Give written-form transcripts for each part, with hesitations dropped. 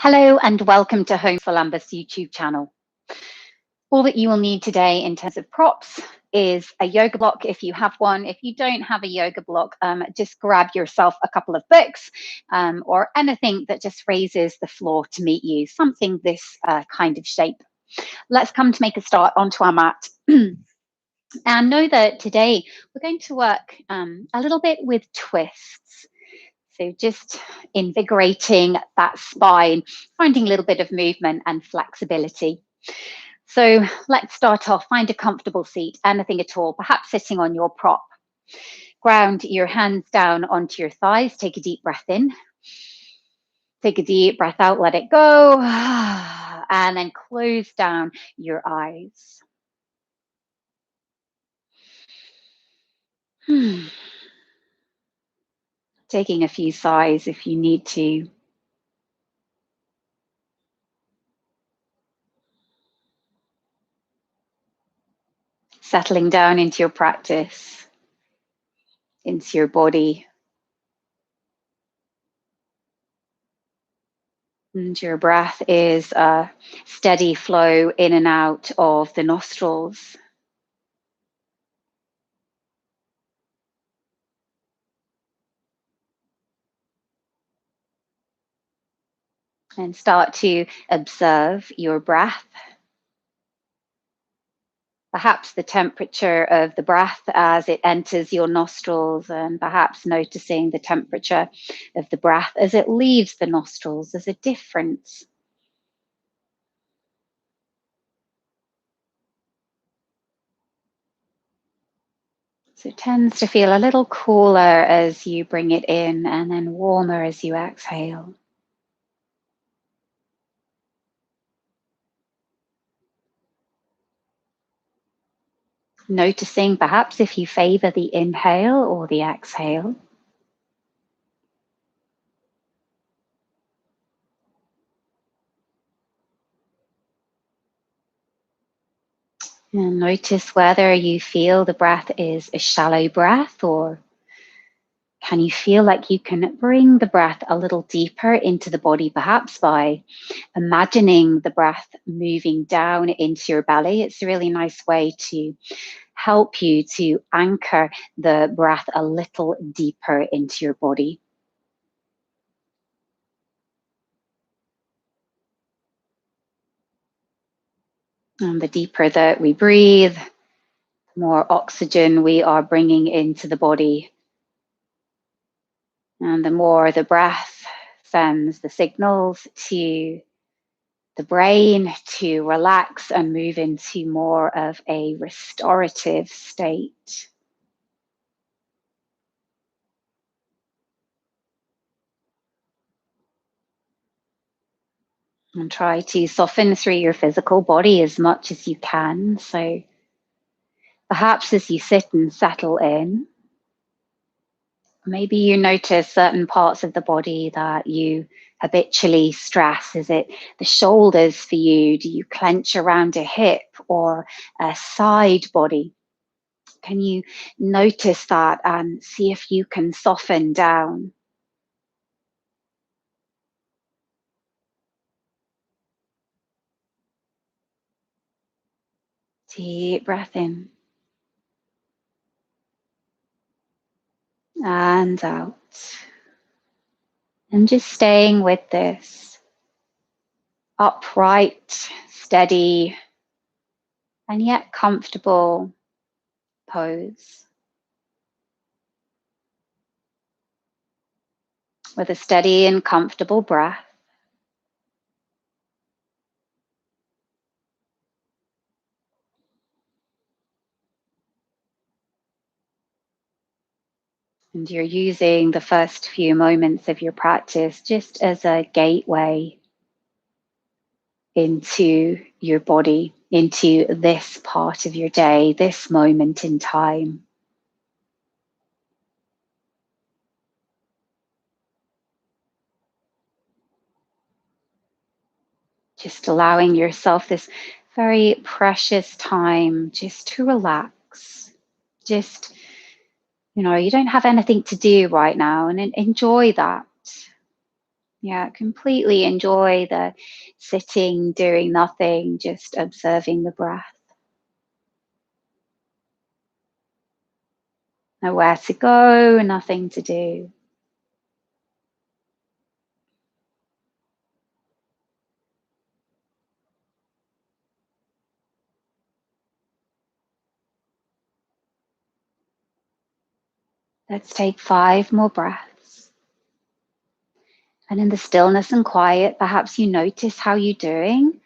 Hello and welcome to Home for Lambus YouTube channel. All that you will need today in terms of props is a yoga block if you have one. If you don't have a yoga block, just grab yourself a couple of books or anything that just raises the floor to meet you, something this kind of shape. Let's come to make a start onto our mat. And know that today we're going to work a little bit with twists. So just invigorating that spine, finding a little bit of movement and flexibility. So let's start off. Find a comfortable seat, anything at all, perhaps sitting on your prop. Ground your hands down onto your thighs. Take a deep breath in. Take a deep breath out, let it go. And then close down your eyes. Taking a few sighs if you need to. Settling down into your practice, into your body. And your breath is a steady flow in and out of the nostrils. And start to observe your breath. Perhaps the temperature of the breath as it enters your nostrils, and perhaps noticing the temperature of the breath as it leaves the nostrils. There's a difference. So it tends to feel a little cooler as you bring it in and then warmer as you exhale. Noticing perhaps if you favor the inhale or the exhale. And notice whether you feel the breath is a shallow breath, or can you feel like you can bring the breath a little deeper into the body, perhaps by imagining the breath moving down into your belly. It's a really nice way to help you to anchor the breath a little deeper into your body. And the deeper that we breathe, the more oxygen we are bringing into the body. And the more the breath sends the signals to the brain to relax and move into more of a restorative state. And try to soften through your physical body as much as you can. So perhaps as you sit and settle in, maybe you notice certain parts of the body that you habitually stress. Is it the shoulders for you? Do you clench around a hip or a side body? Can you notice that and see if you can soften down? Deep breath in and out. And just staying with this upright, steady, and yet comfortable pose. With a steady and comfortable breath. And you're using the first few moments of your practice just as a gateway into your body, into this part of your day, this moment in time. Just allowing yourself this very precious time just to relax. Just, you don't have anything to do right now, and enjoy that. Yeah, completely enjoy the sitting, doing nothing, just observing the breath. Nowhere to go, nothing to do. Let's take 5 more breaths. And in the stillness and quiet, perhaps you notice how you're doing.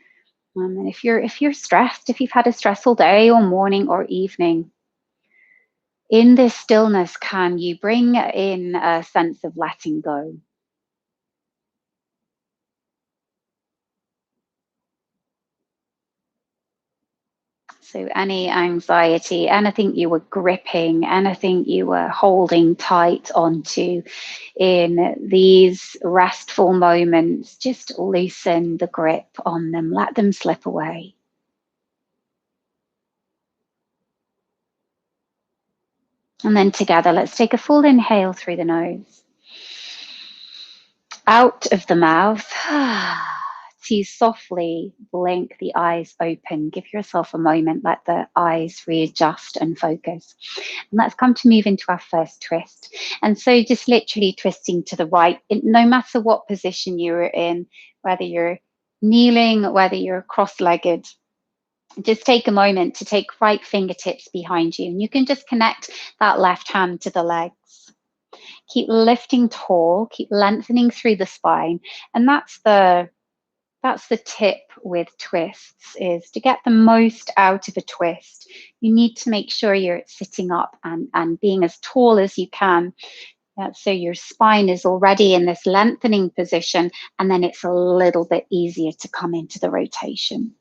And if you're stressed, if you've had a stressful day or morning or evening, in this stillness, can you bring in a sense of letting go? So, any anxiety, anything you were gripping, anything you were holding tight onto in these restful moments, just loosen the grip on them, let them slip away. And then together, let's take a full inhale through the nose, out of the mouth. To softly blink the eyes open. Give yourself a moment, let the eyes readjust and focus. And let's come to move into our first twist. And so just literally twisting to the right, no matter what position you're in, whether you're kneeling, whether you're cross-legged, just take a moment to take right fingertips behind you. And you can just connect that left hand to the legs. Keep lifting tall, keep lengthening through the spine. And that's the tip with twists, is to get the most out of a twist. You need to make sure you're sitting up and being as tall as you can. So your spine is already in this lengthening position, and then it's a little bit easier to come into the rotation.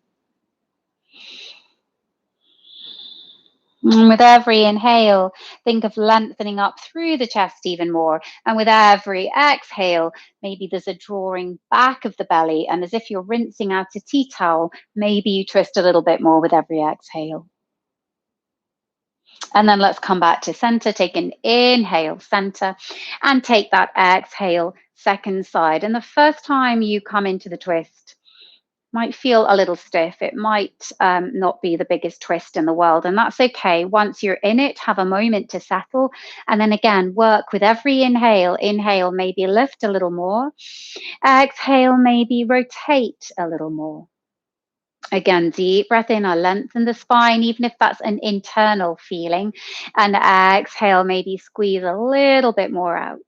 And with every inhale, think of lengthening up through the chest even more. And with every exhale, maybe there's a drawing back of the belly. And as if you're rinsing out a tea towel, maybe you twist a little bit more with every exhale. And then let's come back to center. Take an inhale, center, and take that exhale, second side. And the first time you come into the twist, might feel a little stiff. It might not be the biggest twist in the world, and that's okay. Once you're in it, have a moment to settle, and then again, work with every inhale. Inhale, maybe lift a little more. Exhale, maybe rotate a little more. Again, deep breath in, I lengthen the spine, even if that's an internal feeling. And exhale, maybe squeeze a little bit more out.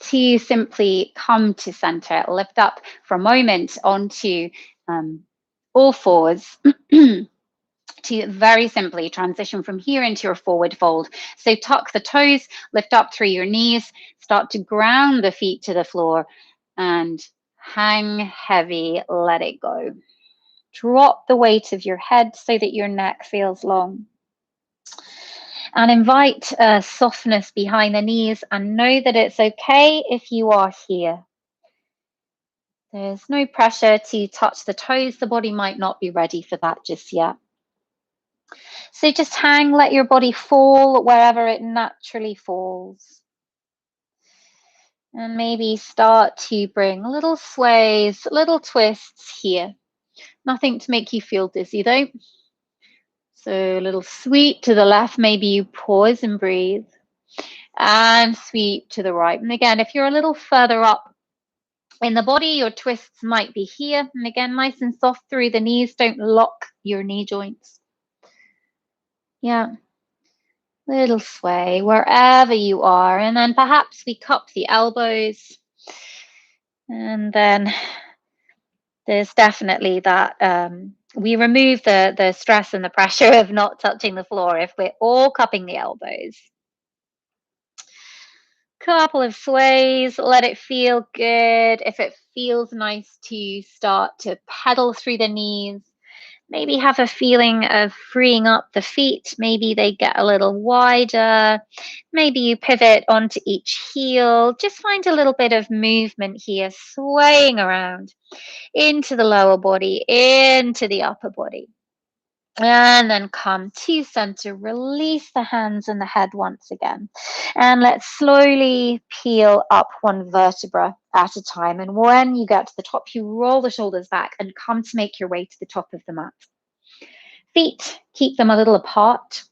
To simply come to center, lift up for a moment onto all fours. To very simply transition from here into your forward fold. So tuck the toes, lift up through your knees, start to ground the feet to the floor, and hang heavy, let it go. Drop the weight of your head so that your neck feels long. And invite softness behind the knees, and know that it's okay if you are here. There's no pressure to touch the toes. The body might not be ready for that just yet. So just hang, let your body fall wherever it naturally falls. And maybe start to bring little sways, little twists here. Nothing to make you feel dizzy though. So a little sweep to the left, maybe you pause and breathe. And sweep to the right. And again, if you're a little further up in the body, your twists might be here. And again, nice and soft through the knees. Don't lock your knee joints. Yeah. Little sway wherever you are. And then perhaps we cup the elbows. And then there's definitely that we remove the stress and the pressure of not touching the floor if we're all cupping the elbows. Couple of sways, let it feel good. If it feels nice to start to pedal through the knees, maybe have a feeling of freeing up the feet. Maybe they get a little wider. Maybe you pivot onto each heel. Just find a little bit of movement here, swaying around into the lower body, into the upper body. And then come to center, release the hands and the head once again. And let's slowly peel up one vertebra at a time. And when you get to the top, you roll the shoulders back and come to make your way to the top of the mat. Feet, keep them a little apart.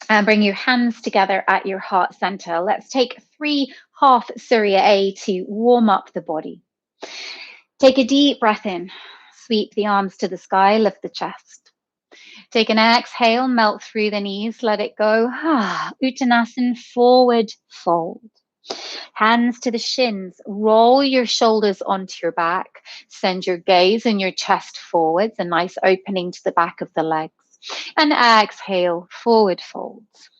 And bring your hands together at your heart center. Let's take 3 half Surya A to warm up the body. Take a deep breath in. Sweep the arms to the sky, lift the chest. Take an exhale, melt through the knees, let it go. Uttanasana, forward fold. Hands to the shins, roll your shoulders onto your back. Send your gaze and your chest forwards, a nice opening to the back of the legs. And exhale, forward folds.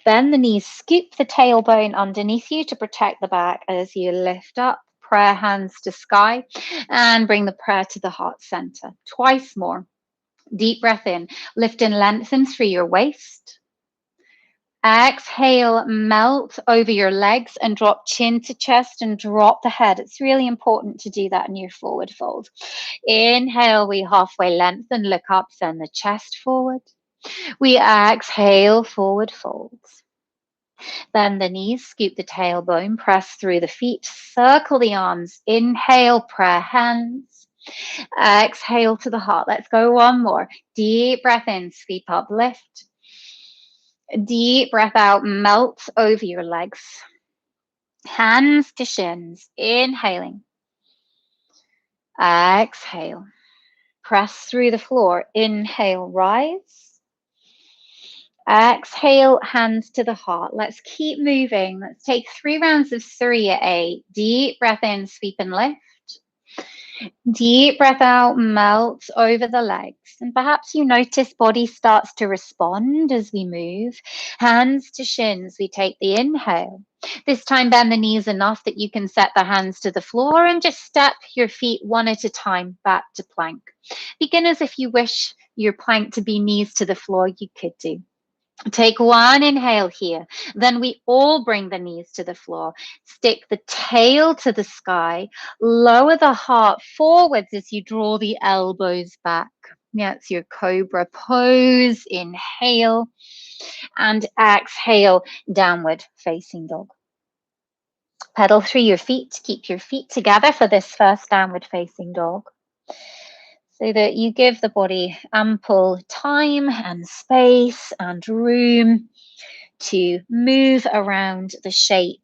Bend the knees, scoop the tailbone underneath you to protect the back as you lift up. Prayer hands to sky and bring the prayer to the heart center. Twice more. Deep breath in, lift and lengthen through your waist. Exhale, melt over your legs and drop chin to chest and drop the head. It's really important to do that in your forward fold. Inhale, we halfway lengthen, look up, send the chest forward. We exhale, forward folds. Bend the knees, scoop the tailbone, press through the feet, circle the arms. Inhale, prayer hands. Exhale to the heart. Let's go one more. Deep breath in, sweep up, lift. Deep breath out, melt over your legs. Hands to shins, inhaling. Exhale. Press through the floor. Inhale, rise. Exhale, hands to the heart. Let's keep moving. Let's take 3 rounds of Surya A. Deep breath in, sweep and lift. Deep breath out, melt over the legs. And perhaps you notice body starts to respond as we move. Hands to shins, we take the inhale. This time bend the knees enough that you can set the hands to the floor and just step your feet one at a time back to plank. Beginners, if you wish your plank to be knees to the floor, you could do. Take one inhale here. Then we all bring the knees to the floor. Stick the tail to the sky. Lower the heart forwards as you draw the elbows back. Yeah, it's your cobra pose. Inhale and exhale, downward facing dog. Pedal through your feet. Keep your feet together for this first downward facing dog, so that you give the body ample time and space and room to move around the shape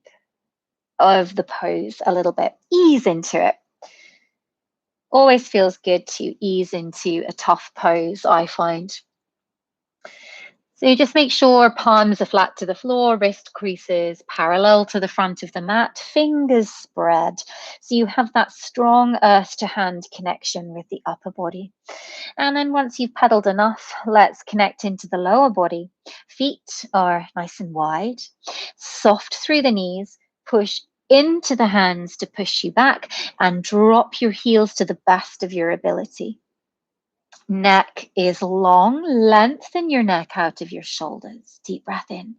of the pose a little bit. Ease into it. Always feels good to ease into a tough pose, I find. So just make sure palms are flat to the floor, wrist creases parallel to the front of the mat, fingers spread. So you have that strong earth to hand connection with the upper body. And then once you've pedaled enough, let's connect into the lower body. Feet are nice and wide, soft through the knees, push into the hands to push you back and drop your heels to the best of your ability. Neck is long, lengthen your neck out of your shoulders. Deep breath in.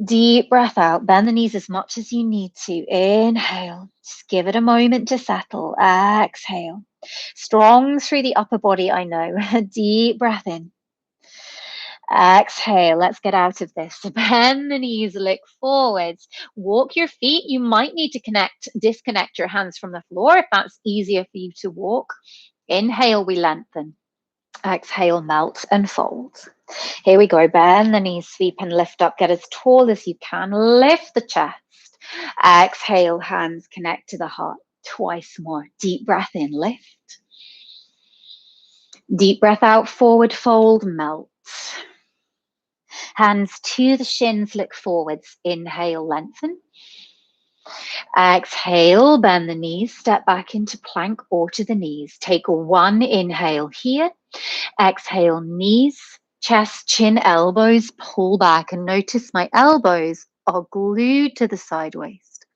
Deep breath out. Bend the knees as much as you need to. Inhale. Just give it a moment to settle. Exhale. Strong through the upper body, I know. Deep breath in. Exhale. Let's get out of this. Bend the knees, look forwards. Walk your feet. You might need to disconnect your hands from the floor if that's easier for you to walk. Inhale, we lengthen. Exhale, melt and fold. Here we go. Bend the knees, sweep and lift up. Get as tall as you can. Lift the chest. Exhale, hands connect to the heart. Twice more. Deep breath in, lift. Deep breath out, forward fold, melt. Hands to the shins, look forwards. Inhale, lengthen. Exhale, bend the knees, step back into plank or to the knees. Take one inhale here. Exhale, knees, chest, chin, elbows, pull back. And notice my elbows are glued to the side waist.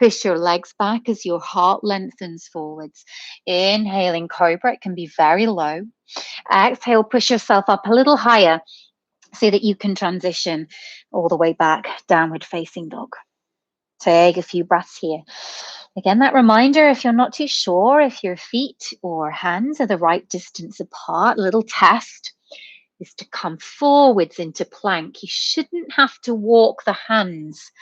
Push your legs back as your heart lengthens forwards. Inhaling cobra, it can be very low. Exhale, push yourself up a little higher so that you can transition all the way back, downward facing dog. Take a few breaths here. Again, that reminder, if you're not too sure if your feet or hands are the right distance apart, a little test is to come forwards into plank. You shouldn't have to walk the hands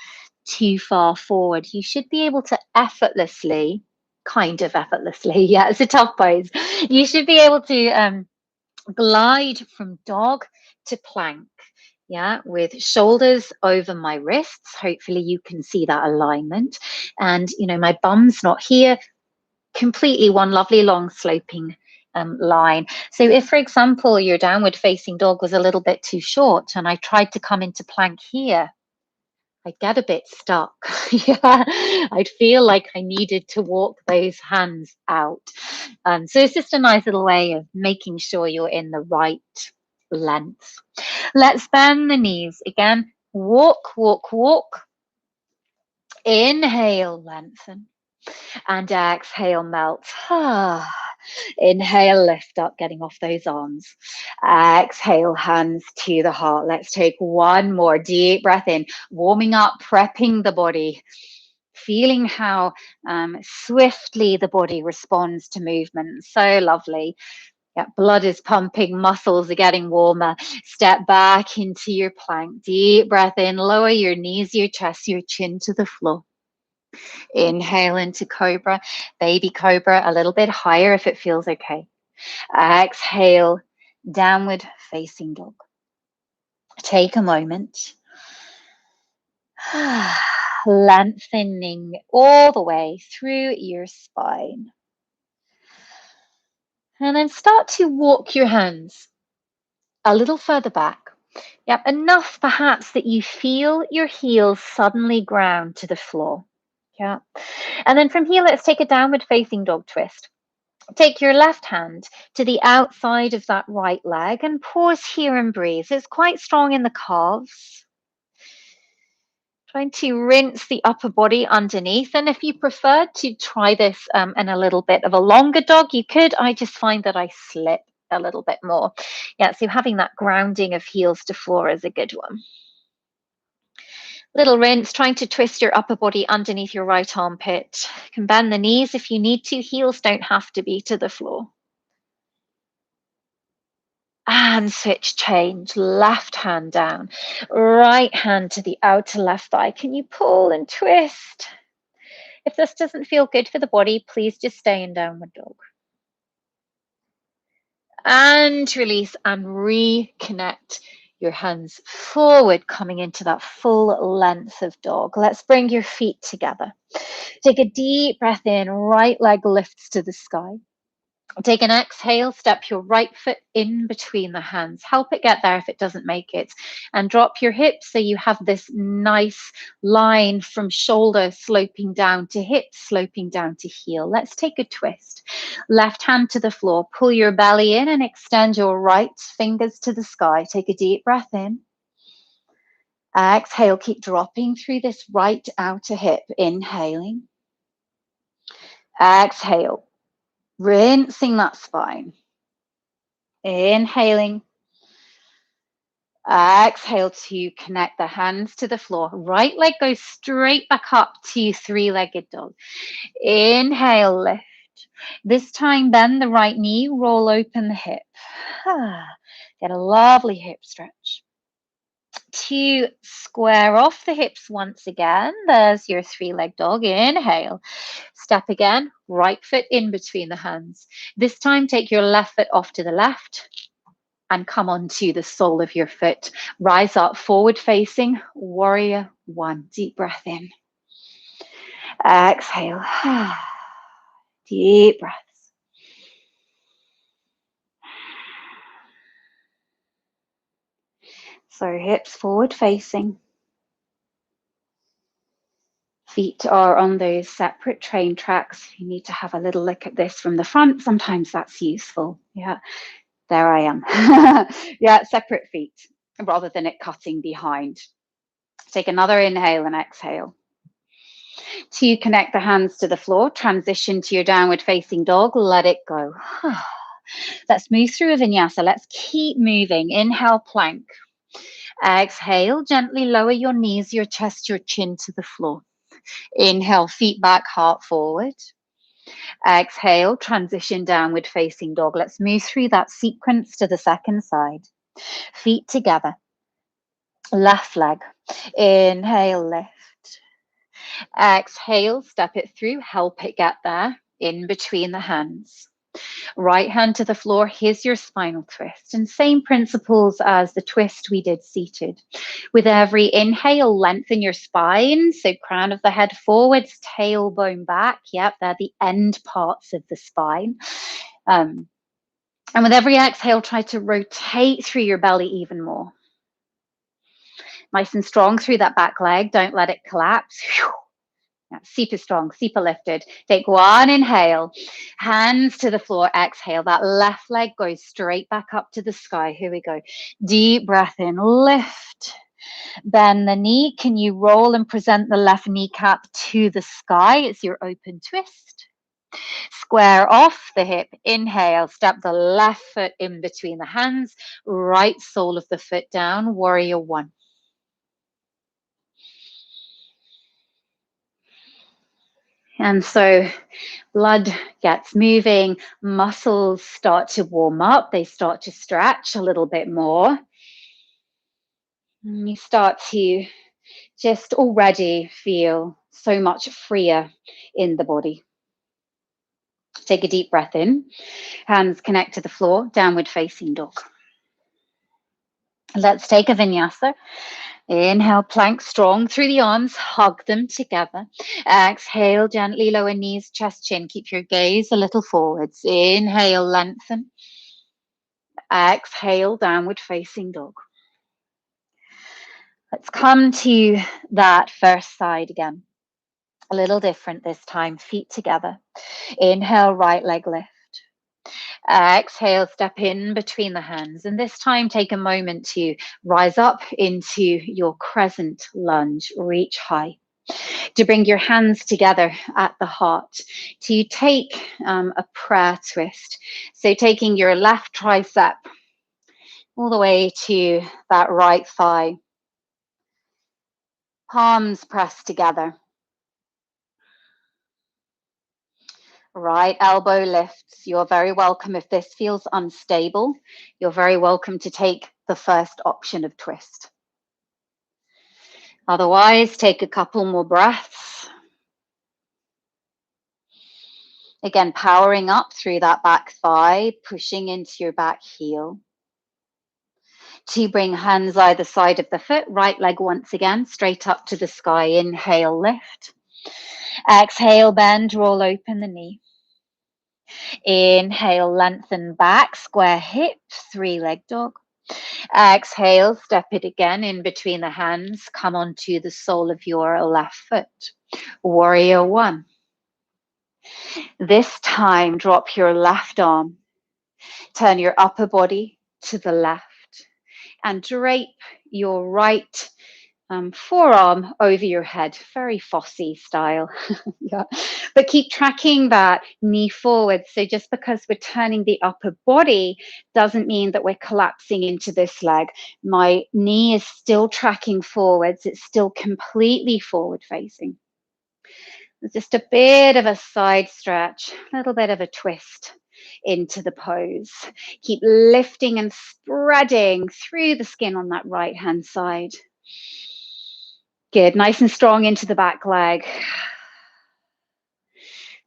too far forward. You should be able to effortlessly, kind of effortlessly, yeah, it's a tough pose. You should be able to glide from dog to plank. Yeah, with shoulders over my wrists. Hopefully you can see that alignment. And, my bum's not here, completely one lovely long sloping line. So if, for example, your downward facing dog was a little bit too short and I tried to come into plank here, I'd get a bit stuck. Yeah, I'd feel like I needed to walk those hands out. So it's just a nice little way of making sure you're in the right length. Let's bend the knees again. Walk, walk, walk. Inhale, lengthen. And exhale, melt. Inhale, lift up, getting off those arms. Exhale, hands to the heart. Let's take one more deep breath in, warming up, prepping the body, feeling how swiftly the body responds to movement. So lovely. Yeah, blood is pumping, muscles are getting warmer. Step back into your plank. Deep breath in, lower your knees, your chest, your chin to the floor. Inhale into cobra, baby cobra, a little bit higher if it feels okay. Exhale, downward facing dog. Take a moment. Lengthening all the way through your spine. And then start to walk your hands a little further back. Yep, enough perhaps that you feel your heels suddenly ground to the floor. Yeah. And then from here, let's take a downward facing dog twist. Take your left hand to the outside of that right leg and pause here and breathe. It's quite strong in the calves. Trying to rinse the upper body underneath. And if you prefer to try this in a little bit of a longer dog, you could. I just find that I slip a little bit more. Yeah, so having that grounding of heels to floor is a good one. Little rinse, trying to twist your upper body underneath your right armpit. You can bend the knees if you need to. Heels don't have to be to the floor. And switch, change, left hand down, right hand to the outer left thigh. Can you pull and twist? If this doesn't feel good for the body, please just stay in downward dog. And release and reconnect your hands forward, coming into that full length of dog. Let's bring your feet together. Take a deep breath in, right leg lifts to the sky. Take an exhale, step your right foot in between the hands. Help it get there if it doesn't make it. And drop your hips so you have this nice line from shoulder sloping down to hip, sloping down to heel. Let's take a twist. Left hand to the floor. Pull your belly in and extend your right fingers to the sky. Take a deep breath in. Exhale, keep dropping through this right outer hip. Inhaling. Exhale. Rinsing that spine. Inhaling. Exhale to connect the hands to the floor. Right leg goes straight back up to three-legged dog. Inhale, lift. This time, bend the right knee, roll open the hip. Get a lovely hip stretch. To square off the hips once again. There's your three-leg dog. Inhale. Step again, right foot in between the hands. This time, take your left foot off to the left and come onto the sole of your foot. Rise up, forward facing, warrior one. Deep breath in. Exhale. Deep breaths. So hips forward facing. Feet are on those separate train tracks. You need to have a little look at this from the front. Sometimes that's useful. Yeah, there I am. Yeah, separate feet rather than it cutting behind. Take another inhale and exhale. To connect the hands to the floor, transition to your downward facing dog, let it go. Let's move through a vinyasa. Let's keep moving. Inhale, plank. Exhale, gently lower your knees, your chest, your chin to the floor. Inhale, feet back, heart forward. Exhale, transition downward facing dog. Let's move through that sequence to the second side. Feet together. Left leg. Inhale, lift. Exhale, step it through, help it get there, in between the hands. Right hand to the floor, here's your spinal twist. And same principles as the twist we did seated. With every inhale, lengthen your spine. So crown of the head forwards, tailbone back. Yep, they're the end parts of the spine. And with every exhale, try to rotate through your belly even more. Nice and strong through that back leg. Don't let it collapse. Super strong, super lifted. Take one inhale, hands to the floor, exhale. That left leg goes straight back up to the sky. Here we go. Deep breath in, lift. Bend the knee. Can you roll and present the left kneecap to the sky? It's your open twist. Square off the hip, inhale, step the left foot in between the hands, right sole of the foot down, warrior one. And so blood gets moving, muscles start to warm up, they start to stretch a little bit more. And you start to just already feel so much freer in the body. Take a deep breath in, hands connect to the floor, downward facing dog. Let's take a vinyasa. Inhale, plank strong through the arms, hug them together. Exhale, gently lower knees, chest, chin. Keep your gaze a little forwards. Inhale, lengthen. Exhale, downward facing dog. Let's come to that first side again. A little different this time, feet together. Inhale, right leg lift. Exhale, step in between the hands. And this time, take a moment to rise up into your crescent lunge, reach high. To bring your hands together at the heart, to take a prayer twist. So taking your left tricep all the way to that right thigh. Palms pressed together. Right elbow lifts. You're very welcome. If this feels unstable, you're very welcome to take the first option of twist. Otherwise, take a couple more breaths. Again, powering up through that back thigh, pushing into your back heel. To bring hands either side of the foot, right leg once again, straight up to the sky. Inhale, lift. Exhale, bend, roll open the knee. Inhale, lengthen back, square hips, three-leg dog. Exhale, step it again in between the hands. Come onto the sole of your left foot. Warrior one. This time, drop your left arm. Turn your upper body to the left and drape your right forearm over your head, very Fosse style. Yeah. But keep tracking that knee forward. So just because we're turning the upper body doesn't mean that we're collapsing into this leg. My knee is still tracking forwards. It's still completely forward facing. Just a bit of a side stretch, a little bit of a twist into the pose. Keep lifting and spreading through the skin on that right hand side. Good, nice and strong into the back leg.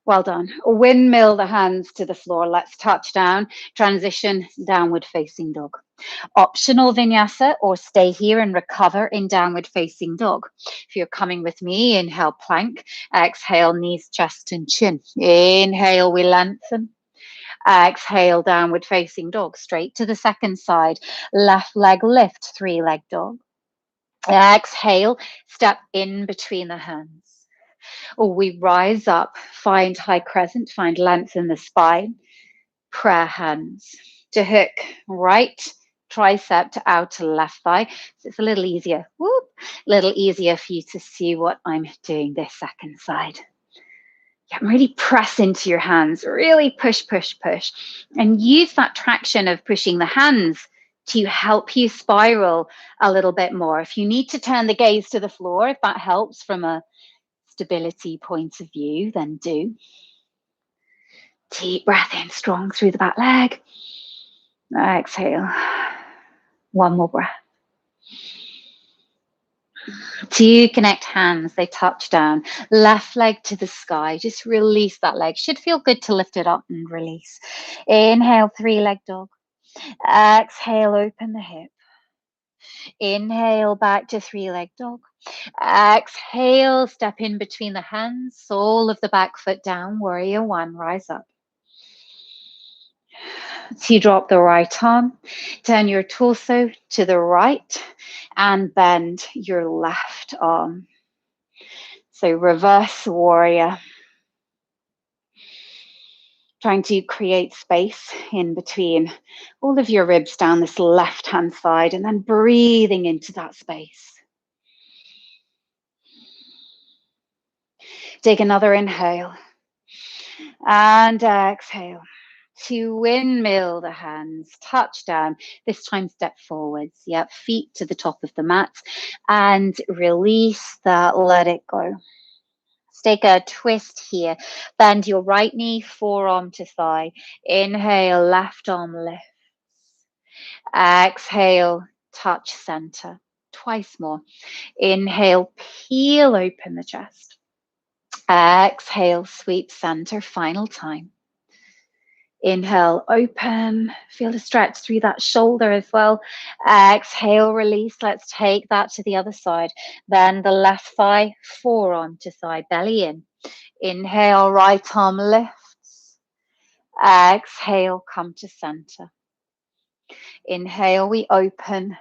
Well done. Windmill the hands to the floor. Let's touch down, transition, downward facing dog. Optional vinyasa, or stay here and recover in downward facing dog. If you're coming with me, inhale, plank. Exhale, knees, chest and chin. Inhale, we lengthen. Exhale, downward facing dog. Straight to the second side. Left leg lift, three-leg dog. Exhale, step in between the hands. Or we rise up, find high crescent, find length in the spine. Prayer hands to hook right tricep to outer left thigh. So it's a little easier, little easier for you to see what I'm doing this second side. Yeah, really press into your hands, really push, push, push. And use that traction of pushing the hands to help you spiral a little bit more. If you need to turn the gaze to the floor, if that helps from a stability point of view, then do. Deep breath in, strong through the back leg. Exhale. One more breath. To connect hands, they touch down. Left leg to the sky. Just release that leg. Should feel good to lift it up and release. Inhale, three-leg dog. Exhale, open the hip. Inhale, back to three-leg dog. Exhale, step in between the hands. Sole of the back foot down. Warrior one, rise up. So you drop the right arm, turn your torso to the right and bend your left arm. So reverse warrior. Trying to create space in between all of your ribs down this left-hand side and then breathing into that space. Take another inhale and exhale. To windmill the hands, touch down, this time step forwards, yep, feet to the top of the mat, and release that, let it go. Let's take a twist here, bend your right knee, forearm to thigh, inhale, left arm lifts, exhale, touch center, twice more, inhale, peel open the chest, exhale, sweep center, final time. Inhale, open, feel the stretch through that shoulder as well. Exhale, release. Let's take that to the other side. Then the left thigh, forearm to thigh, belly in. Inhale, right arm lifts. Exhale, come to center. Inhale, we open.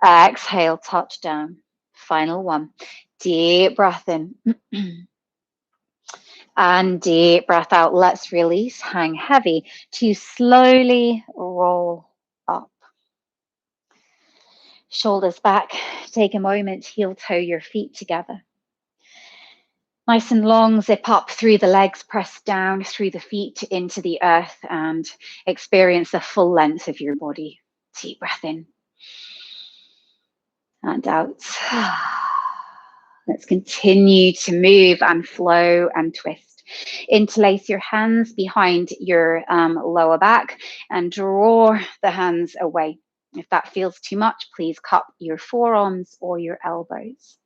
Exhale, touch down. Final one. Deep breath in. And deep breath out. Let's release. Hang heavy to slowly roll up. Shoulders back. Take a moment. Heel toe your feet together. Nice and long. Zip up through the legs. Press down through the feet into the earth and experience the full length of your body. Deep breath in. And out. Let's continue to move and flow and twist. Interlace your hands behind your lower back and draw the hands away. If that feels too much, please cup your forearms or your elbows.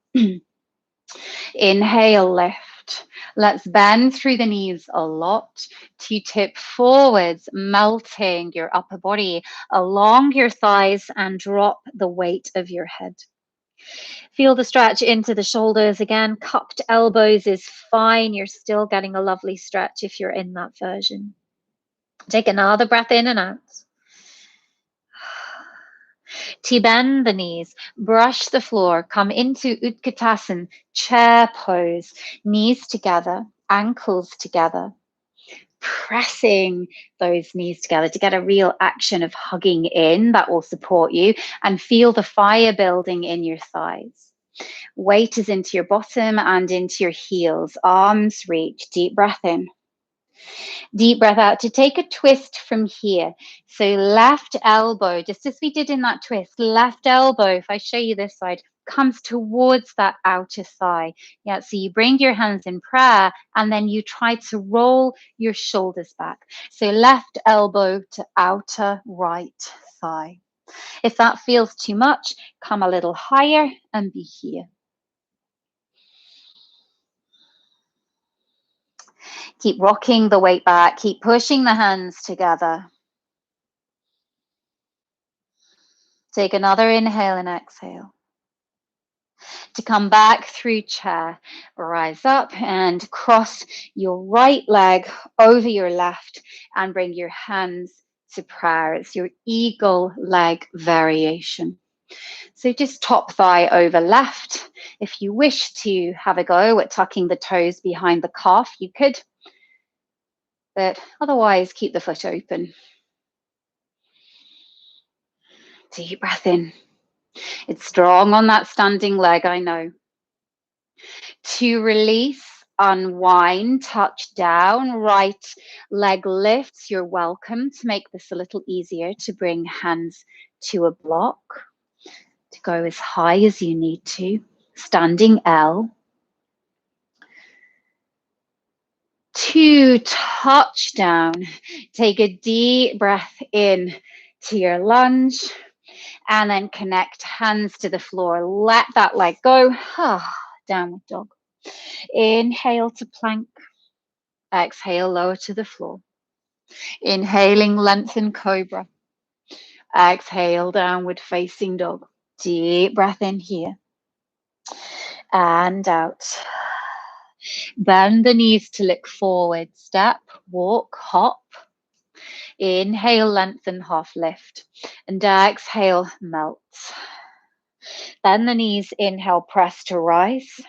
Inhale, lift. Let's bend through the knees a lot to tip forwards, melting your upper body along your thighs and drop the weight of your head. Feel the stretch into the shoulders again. Cupped elbows is fine. You're still getting a lovely stretch if you're in that version. Take another breath in and out. To bend the knees, brush the floor, come into Utkatasana, chair pose, knees together, ankles together. Pressing those knees together to get a real action of hugging in. That will support you, and feel the fire building in your thighs. Weight is into your bottom and into your heels. Arms reach. Deep breath in. Deep breath out to take a twist from here. So left elbow, just as we did in that twist, left elbow, if I show you this side, comes towards that outer thigh. Yeah, so you bring your hands in prayer and then you try to roll your shoulders back. So left elbow to outer right thigh. If that feels too much, come a little higher and be here. Keep rocking the weight back. Keep pushing the hands together. Take another inhale and exhale. To come back through chair, rise up and cross your right leg over your left and bring your hands to prayer. It's your eagle leg variation. So just top thigh over left. If you wish to have a go at tucking the toes behind the calf, you could. But otherwise, keep the foot open. Deep breath in. It's strong on that standing leg, I know. To release, unwind, touch down, right leg lifts. You're welcome to make this a little easier to bring hands to a block, to go as high as you need to. Standing L. 2, touchdown. Take a deep breath in to your lunge and then connect hands to the floor. Let that leg go. Downward dog. Inhale to plank. Exhale, lower to the floor. Inhaling, lengthen cobra. Exhale, downward facing dog. Deep breath in here and out. Bend the knees to look forward. Step, walk, hop. Inhale, lengthen, half lift. And exhale, melt. Bend the knees, inhale, press to rise.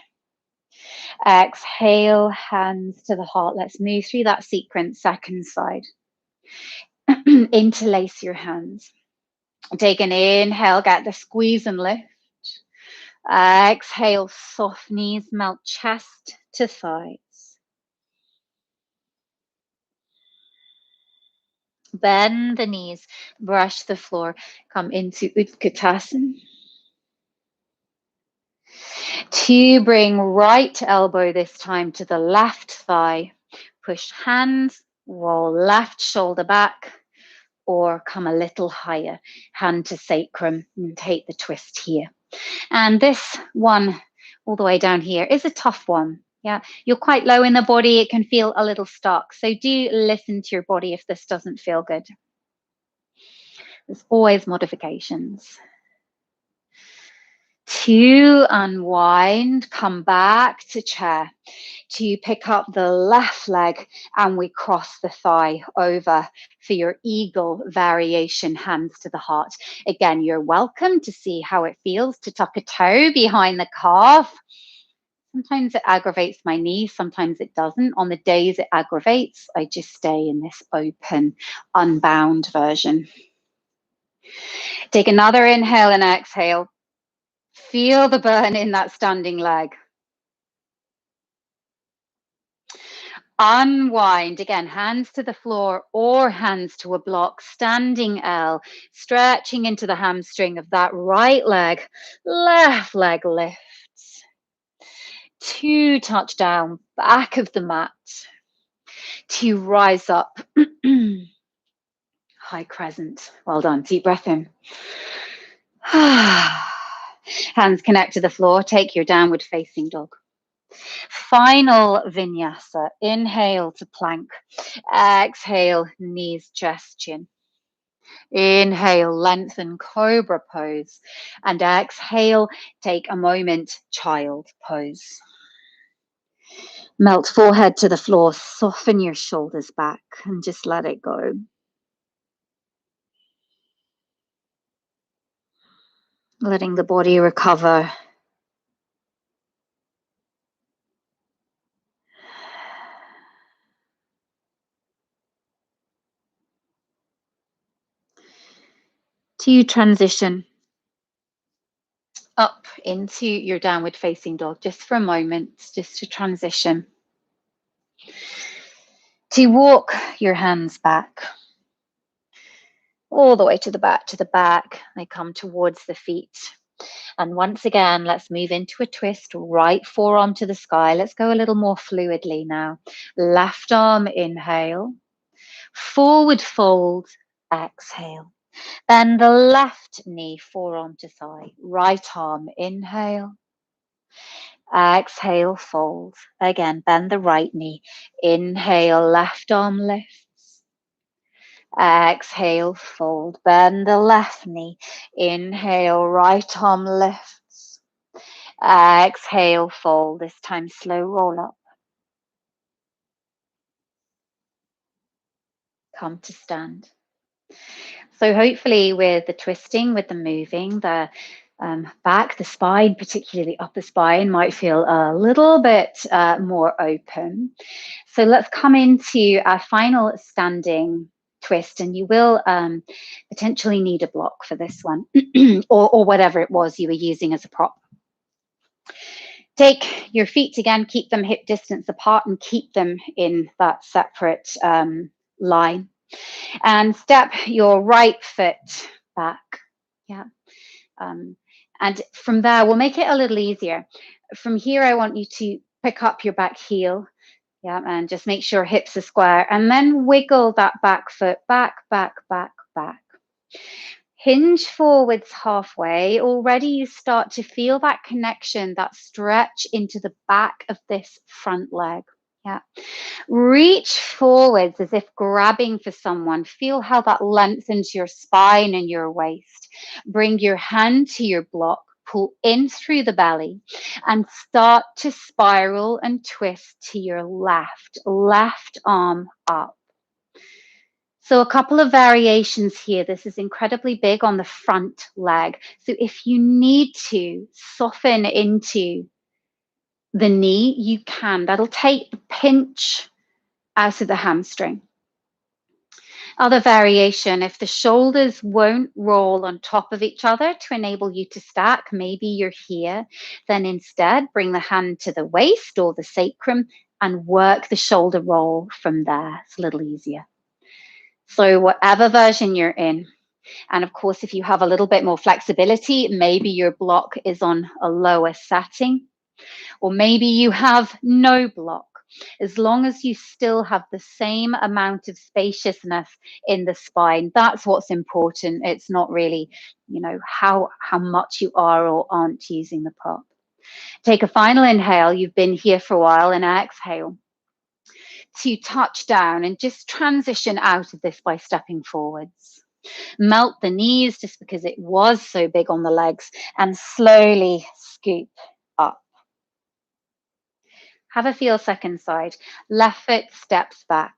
Exhale, hands to the heart. Let's move through that sequence, second side. Interlace your hands. Take an inhale, get the squeeze and lift. Exhale, soft knees, melt chest to thighs. Bend the knees, brush the floor, come into Utkatasana. To bring right elbow this time to the left thigh. Push hands, roll left shoulder back, or come a little higher, hand to sacrum, and take the twist here. And this one, all the way down here, is a tough one. Yeah, you're quite low in the body. It can feel a little stuck. So do listen to your body if this doesn't feel good. There's always modifications. To unwind, come back to chair. To pick up the left leg and we cross the thigh over for your eagle variation, hands to the heart. Again, you're welcome to see how it feels to tuck a toe behind the calf. Sometimes it aggravates my knee, sometimes it doesn't. On the days it aggravates, I just stay in this open, unbound version. Take another inhale and exhale. Feel the burn in that standing leg. Unwind, again, hands to the floor or hands to a block, standing L, stretching into the hamstring of that right leg, left leg lifts. 2, touch down, back of the mat. To rise up. High crescent. Well done. Deep breath in. Hands connect to the floor. Take your downward facing dog. Final vinyasa. Inhale to plank. Exhale, knees, chest, chin. Inhale, lengthen cobra pose. And exhale, take a moment, child pose. Melt forehead to the floor. Soften your shoulders back and just let it go. Letting the body recover. To transition up into your downward facing dog, just for a moment, just to transition. To walk your hands back, all the way to the back, they come towards the feet. And once again, let's move into a twist, right forearm to the sky. Let's go a little more fluidly now. Left arm, inhale. Forward fold, exhale. Bend the left knee, forearm to thigh. Right arm, inhale. Exhale, fold. Again, bend the right knee. Inhale, left arm lifts. Exhale, fold. Bend the left knee. Inhale, right arm lifts. Exhale, fold. This time, slow roll up. Come to stand. So hopefully with the twisting, with the moving, the back, the spine, particularly upper spine, might feel a little bit more open. So let's come into our final standing twist, and you will potentially need a block for this one, or whatever it was you were using as a prop. Take your feet again, keep them hip distance apart and keep them in that separate line. And step your right foot back. Yeah. And from there, we'll make it a little easier. From here, I want you to pick up your back heel, Yeah, and just make sure hips are square, and then wiggle that back foot back, back, back, back. Hinge forwards halfway. Already you start to feel that connection, that stretch into the back of this front leg. Yeah. Reach forwards as if grabbing for someone. Feel how that lengthens your spine and your waist. Bring your hand to your block. Pull in through the belly and start to spiral and twist to your left arm up. So a couple of variations here. This is incredibly big on the front leg. So if you need to soften into the knee, you can. That'll take the pinch out of the hamstring. Other variation, if the shoulders won't roll on top of each other to enable you to stack, maybe you're here, then instead bring the hand to the waist or the sacrum and work the shoulder roll from there. It's a little easier. So whatever version you're in, and of course, if you have a little bit more flexibility, maybe your block is on a lower setting, or maybe you have no block. As long as you still have the same amount of spaciousness in the spine, that's what's important. It's not really, how much you are or aren't using the prop. Take a final inhale. You've been here for a while, and exhale to touch down and just transition out of this by stepping forwards. Melt the knees just because it was so big on the legs, and slowly scoop up. Have a feel second side. Left foot steps back.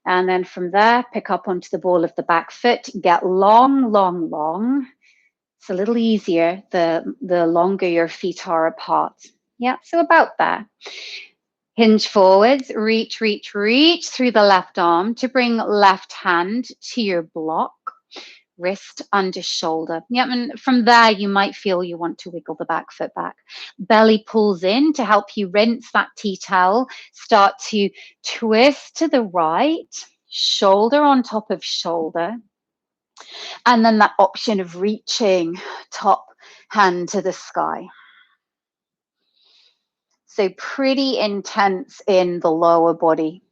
And then from there, pick up onto the ball of the back foot. Get long, long, long. It's a little easier the longer your feet are apart. Yeah, so about there. Hinge forwards, reach, reach, reach through the left arm to bring left hand to your block. Wrist under shoulder. Yep, and from there you might feel you want to wiggle the back foot back. Belly pulls in to help you rinse that tea towel. Start to twist to the right, shoulder on top of shoulder. And then that option of reaching top hand to the sky. So pretty intense in the lower body.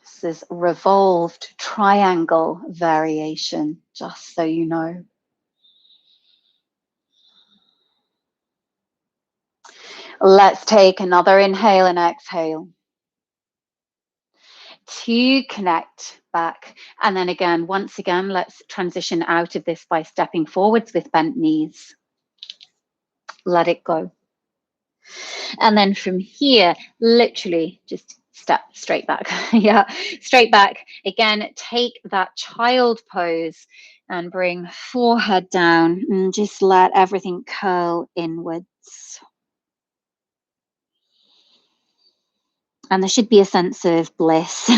This is revolved triangle variation, just so you know. Let's take another inhale and exhale to connect back. And then again, once again, let's transition out of this by stepping forwards with bent knees. Let it go. And then from here, literally just step straight back. Yeah, straight back. Again, take that child pose and bring forehead down and just let everything curl inwards. And there should be a sense of bliss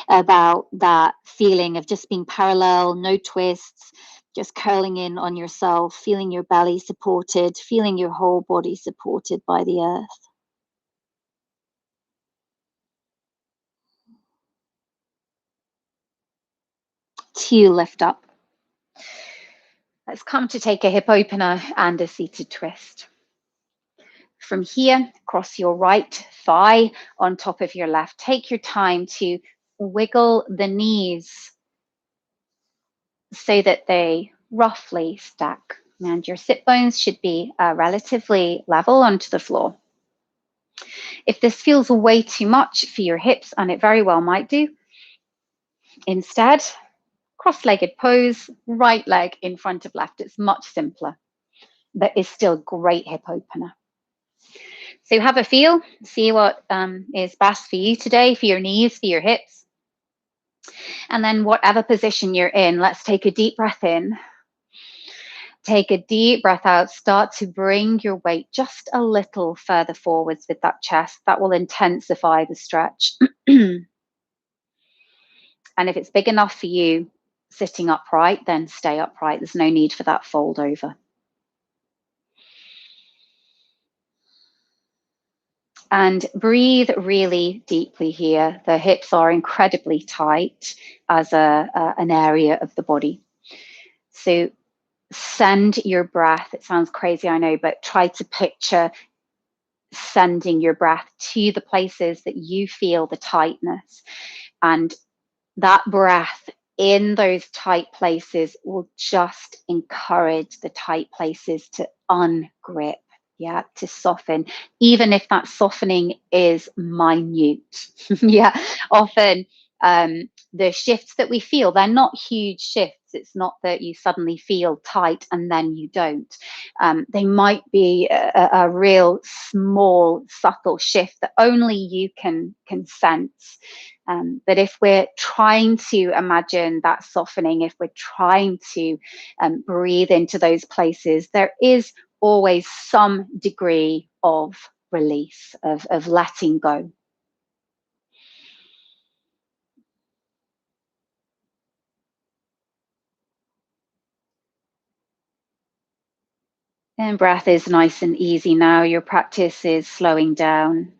about that feeling of just being parallel, no twists, just curling in on yourself, feeling your belly supported, feeling your whole body supported by the earth. To lift up. Let's come to take a hip opener and a seated twist. From here, cross your right thigh on top of your left. Take your time to wiggle the knees so that they roughly stack. And your sit bones should be relatively level onto the floor. If this feels way too much for your hips, and it very well might do, instead, cross-legged pose, right leg in front of left. It's much simpler, but is still a great hip opener. So have a feel, see what is best for you today, for your knees, for your hips. And then whatever position you're in, let's take a deep breath in. Take a deep breath out. Start to bring your weight just a little further forwards with that chest. That will intensify the stretch. And if it's big enough for you sitting upright, then stay upright. There's no need for that fold over. And breathe really deeply here. The hips are incredibly tight as an area of the body. So send your breath. It sounds crazy, I know, but try to picture sending your breath to the places that you feel the tightness. And that breath in those tight places will just encourage the tight places to ungrip, yeah, to soften, even if that softening is minute. Yeah, often the shifts that we feel, they're not huge shifts. It's not that you suddenly feel tight and then you don't. They might be a real small, subtle shift that only you can sense. But if we're trying to imagine that softening, if we're trying to breathe into those places, there is always some degree of release, of letting go. And breath is nice and easy now. Your practice is slowing down.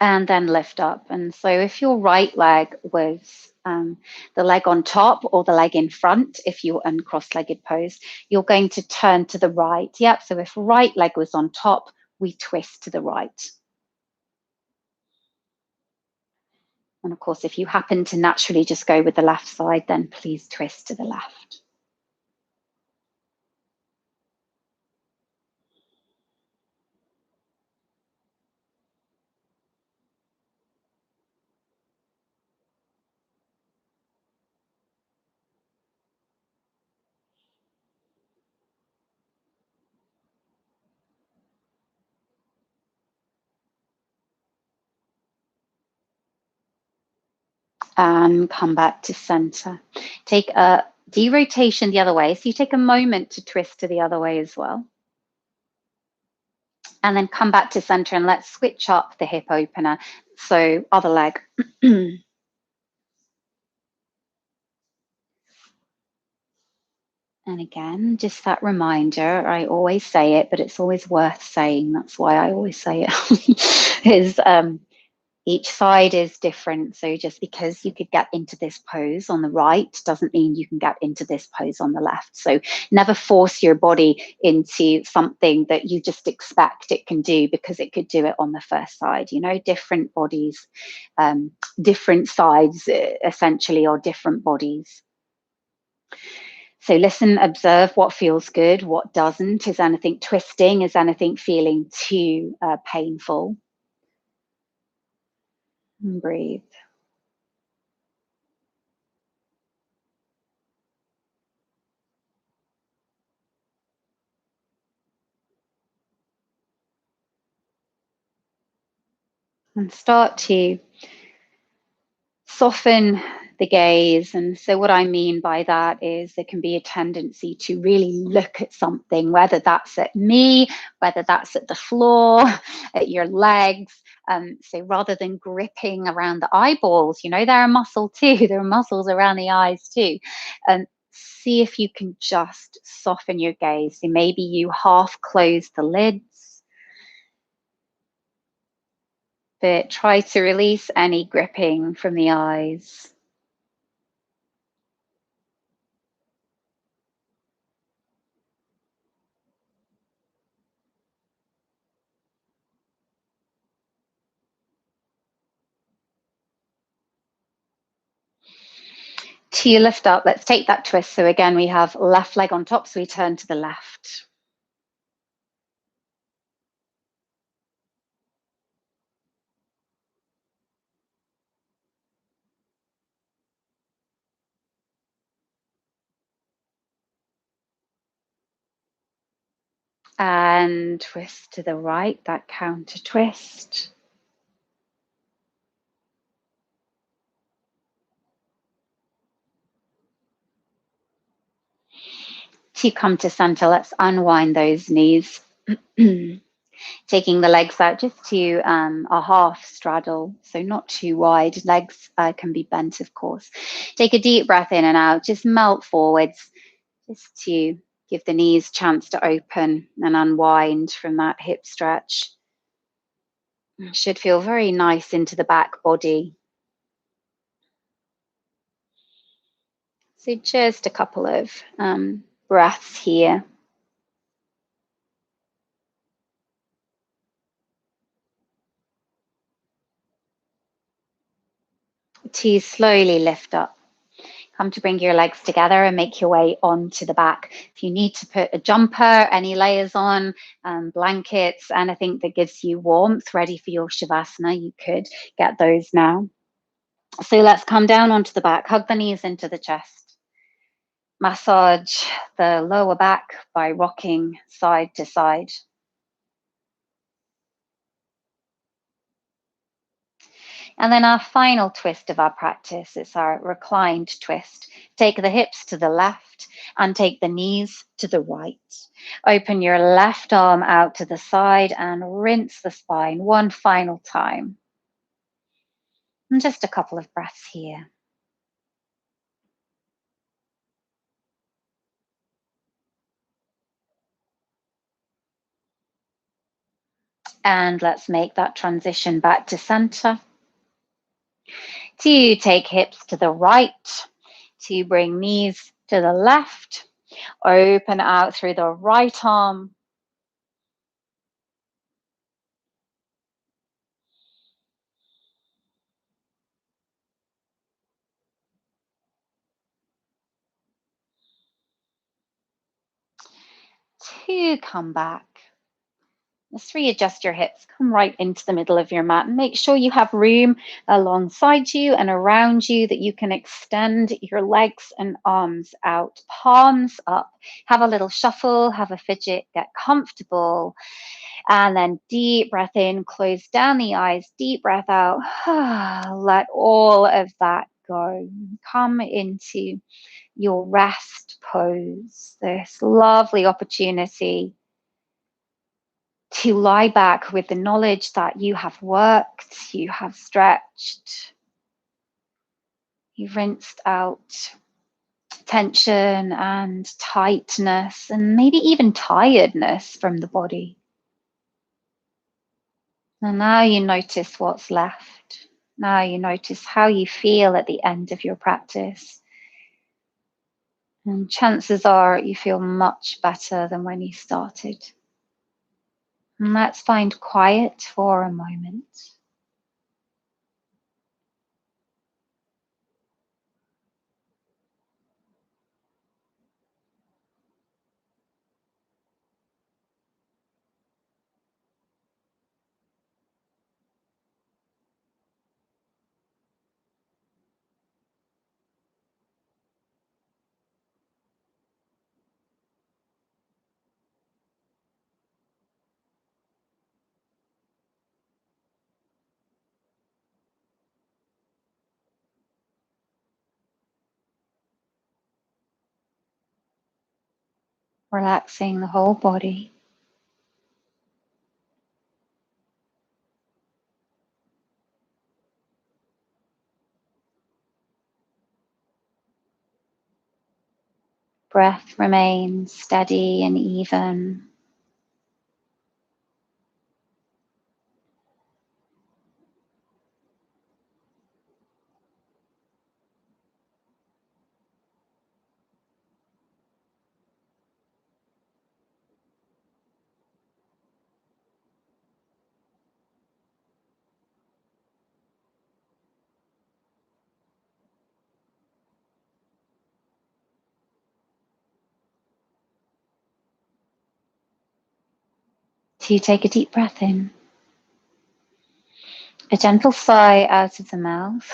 And then lift up. And so if your right leg was the leg on top or the leg in front, if you're in cross-legged pose, you're going to turn to the right. Yep, so if right leg was on top, we twist to the right. And of course, if you happen to naturally just go with the left side, then please twist to the left. And come back to center. Take a derotation the other way. So you take a moment to twist to the other way as well. And then come back to center and let's switch up the hip opener. So other leg. And again, just that reminder, I always say it, but it's always worth saying. That's why I always say it, is each side is different. So just because you could get into this pose on the right doesn't mean you can get into this pose on the left. So never force your body into something that you just expect it can do because it could do it on the first side. You know, different bodies, different sides essentially, or different bodies. So listen, observe what feels good, what doesn't. Is anything twisting? Is anything feeling too painful? And breathe. And start to soften the gaze. And so what I mean by that is there can be a tendency to really look at something, whether that's at me, whether that's at the floor, at your legs. So rather than gripping around the eyeballs, you know, they're a muscle too. There are muscles around the eyes too. See if you can just soften your gaze. So maybe you half close the lids, but try to release any gripping from the eyes. To lift up, let's take that twist. So again, we have left leg on top, so we turn to the left. And twist to the right, that counter twist. To come to center, let's unwind those knees. Taking the legs out just to a half straddle, so not too wide. Legs can be bent, of course. Take a deep breath in and out, just melt forwards. just to give the knees a chance to open and unwind from that hip stretch. It should feel very nice into the back body. So just a couple of breaths here. To slowly lift up. Come to bring your legs together and make your way onto the back. If you need to put a jumper, any layers on, blankets, anything that gives you warmth ready for your Shavasana, you could get those now. So let's come down onto the back, hug the knees into the chest. Massage the lower back by rocking side to side. And then our final twist of our practice is our reclined twist. Take the hips to the left and take the knees to the right. Open your left arm out to the side and rinse the spine one final time. And just a couple of breaths here. And let's make that transition back to center. To take hips to the right, to bring knees to the left, open out through the right arm. To come back. Just readjust your hips, come right into the middle of your mat and make sure you have room alongside you and around you that you can extend your legs and arms out, palms up. Have a little shuffle, have a fidget, get comfortable, and then deep breath in, close down the eyes, deep breath out. Let all of that go. Come into your rest pose, this lovely opportunity to lie back with the knowledge that you have worked, you have stretched, you've rinsed out tension and tightness and maybe even tiredness from the body. And now you notice what's left. Now you notice how you feel at the end of your practice. And chances are you feel much better than when you started. And let's find quiet for a moment. Relaxing the whole body. Breath remains steady and even. So you take a deep breath in, a gentle sigh out of the mouth.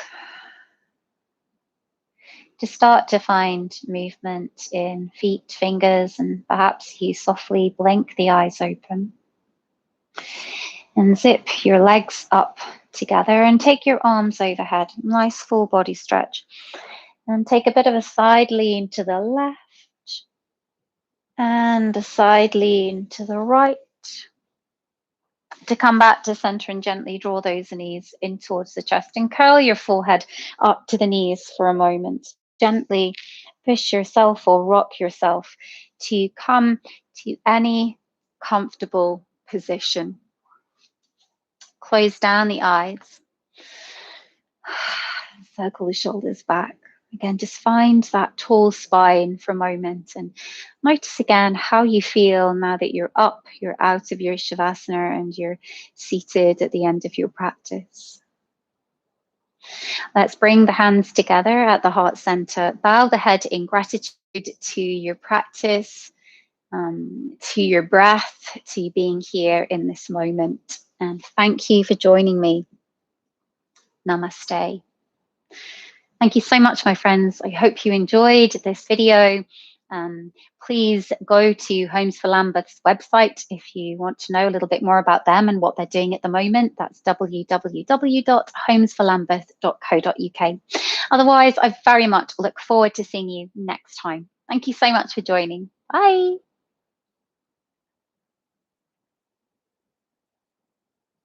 To start to find movement in feet, fingers, and perhaps you softly blink the eyes open. And zip your legs up together and take your arms overhead. Nice full body stretch. And take a bit of a side lean to the left and a side lean to the right. To come back to center and gently draw those knees in towards the chest and curl your forehead up to the knees for a moment. Gently push yourself or rock yourself to come to any comfortable position. Close down the eyes. Circle the shoulders back. Again, just find that tall spine for a moment and notice again how you feel now that you're up, you're out of your Shavasana and you're seated at the end of your practice. Let's bring the hands together at the heart center. Bow the head in gratitude to your practice, to your breath, to being here in this moment. And thank you for joining me. Namaste. Thank you so much, my friends. I hope you enjoyed this video. Please go to Homes for Lambeth's website if you want to know a little bit more about them and what they're doing at the moment. That's www.homesforlambeth.co.uk. Otherwise, I very much look forward to seeing you next time. Thank you so much for joining. Bye.